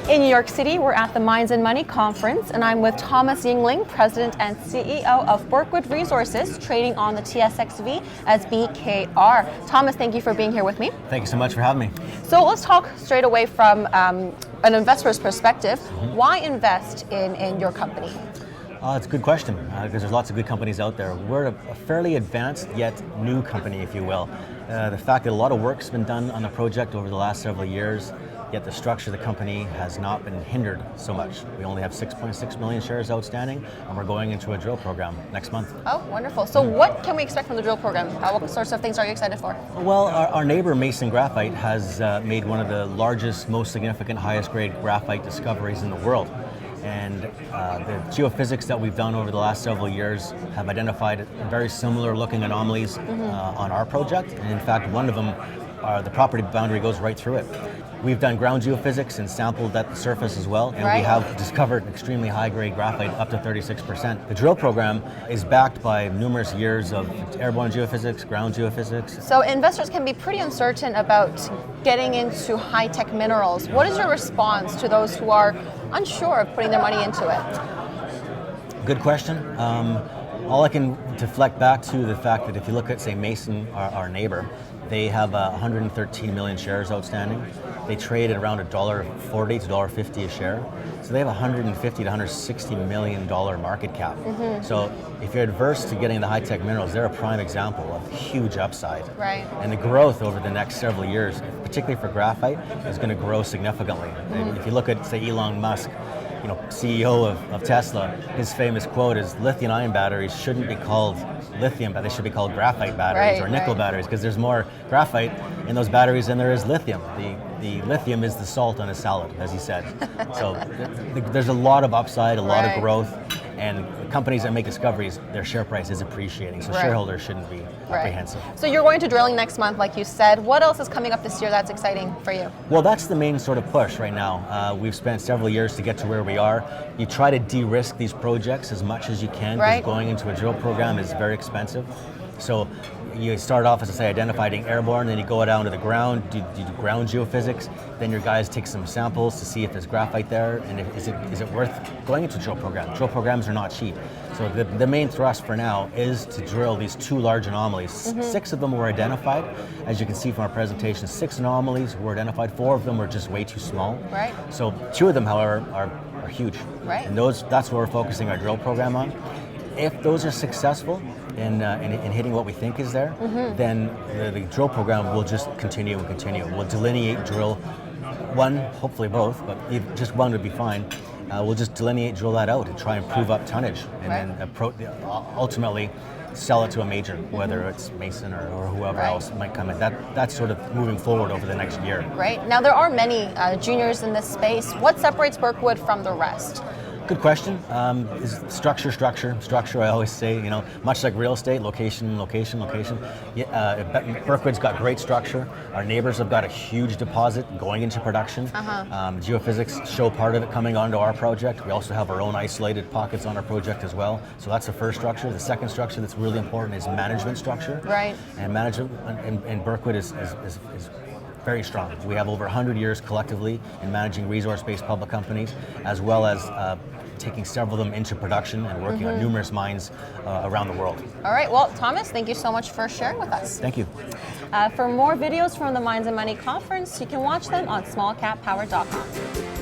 In New York City, we're at the Mines and Money Conference, and I'm with Thomas Yingling, President and CEO of Berkwood Resources, trading on the TSXV as BKR. Thomas, thank you for being here with me. Thank you so much for having me. So let's talk straight away from an investor's perspective. Why invest in your company? It's a good question, because there's lots of good companies out there. We're a fairly advanced yet new company, if you will. The fact that a lot of work's been done on the project over the last several years, yet the structure of the company has not been hindered so much. We only have 6.6 million shares outstanding, and we're going into a drill program next month. Oh, wonderful. So what can we expect from the drill program? What sorts of things are you excited for? Well, our neighbor Mason Graphite has made one of the largest, most significant, highest grade graphite discoveries in the world. And the geophysics that we've done over the last several years have identified very similar looking anomalies on our project. And in fact, one of them, the property boundary goes right through it. We've done ground geophysics and sampled at the surface as well, and we have discovered extremely high-grade graphite, up to 36%. The drill program is backed by numerous years of airborne geophysics, ground geophysics. So investors can be pretty uncertain about getting into high-tech minerals. What is your response to those who are unsure of putting their money into it? Good question. All I can deflect back to the fact that if you look at, say, Mason, our neighbor, they have 113 million shares outstanding. They trade at around $1.40 to $1.50 a share. So they have $150 to $160 million market cap. So if you're adverse to getting the high-tech minerals, they're a prime example of huge upside. Right. And the growth over the next several years, particularly for graphite, is going to grow significantly. If you look at, say, Elon Musk, CEO of Tesla, his famous quote is, lithium-ion batteries shouldn't be called lithium, but they should be called graphite batteries or nickel batteries, because there's more graphite in those batteries than there is lithium. The lithium is the salt on a salad, as he said. So there's a lot of upside, a lot of growth, and companies that make discoveries, their share price is appreciating, so shareholders shouldn't be apprehensive. So you're going to drilling next month, like you said. What else is coming up this year that's exciting for you? Well, that's the main sort of push right now. We've spent several years to get to where we are. You try to de-risk these projects as much as you can, because going into a drill program is very expensive. So you start off, as I say, identifying airborne, then you go down to the ground, you do ground geophysics, then your guys take some samples to see if there's graphite there, and is it worth going into a drill program? Drill programs are not cheap. So the main thrust for now is to drill these two large anomalies. 6 of them were identified. As you can see from our presentation, 6 anomalies were identified. 4 of them were just way too small. So 2 of them, however, are huge. And that's what we're focusing our drill program on. If those are successful in hitting what we think is there, then the drill program will just continue and continue. We'll delineate, drill one, hopefully both, but just one would be fine. We'll just delineate, drill that out, and try and prove up tonnage, and then ultimately sell it to a major, whether it's Mason or whoever else might come in. That's sort of moving forward over the next year. Now there are many juniors in this space. What separates Berkwood from the rest? Good question. Is structure. I always say, much like real estate, location. Berkwood's got great structure. Our neighbors have got a huge deposit going into production. Geophysics show part of it coming onto our project. We also have our own isolated pockets on our project as well. So that's the first structure. The second structure that's really important is management structure. And management in Berkwood is very strong. We have over 100 years collectively in managing resource-based public companies, as well as taking several of them into production and working on numerous mines around the world. All right, well, Thomas, thank you so much for sharing with us. Thank you. For more videos from the Mines and Money Conference, you can watch them on SmallCapPower.com.